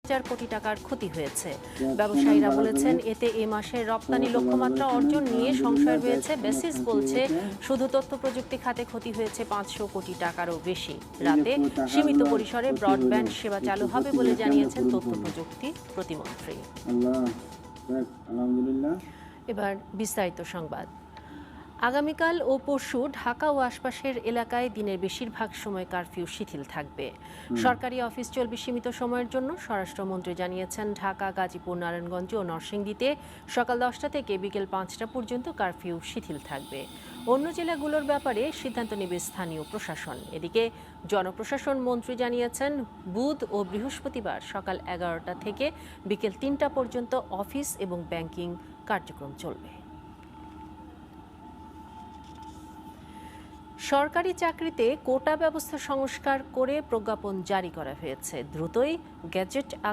কোটি টাকার ক্ষতি হয়েছে। ব্যবসায়ীরা বলেছেন, এতে এ মাসের রপ্তানি লক্ষ্যমাত্রা অর্জন নিয়ে সংশয় রয়েছে। বেসিস বলছে, শুধু তথ্য প্রযুক্তি খাতে ক্ষতি হয়েছে 500 কোটি টাকারও বেশি। রাতে সীমিত পরিসরে ব্রডব্যান্ড সেবা চালু হবে বলে জানিয়েছেন তথ্য প্রযুক্তি প্রতিমন্ত্রী। এবার বিস্তারিত সংবাদ। আগামীকাল ও পরশু ঢাকা ও আশপাশের এলাকায় দিনের বেশিরভাগ সময় কারফিউ শিথিল থাকবে। সরকারি অফিস চলবে সীমিত সময়ের জন্য। স্বরাষ্ট্রমন্ত্রী জানিয়েছেন, ঢাকা, গাজীপুর, নারায়ণগঞ্জ ও নরসিংদীতে সকাল 10টা থেকে বিকেল 5টা পর্যন্ত কারফিউ শিথিল থাকবে। অন্য জেলাগুলোর ব্যাপারে সিদ্ধান্ত নেবে স্থানীয় প্রশাসন। এদিকে জনপ্রশাসন মন্ত্রী জানিয়েছেন, বুধ ও বৃহস্পতিবার সকাল 11টা থেকে বিকেল 3টা পর্যন্ত অফিস এবং ব্যাংকিং কার্যক্রম চলবে। সরকারি চাকরিতে কোটা ব্যবস্থা সংস্কার করে প্রজ্ঞাপন জারি করা হয়েছে। দ্রুতই গ্যাজেট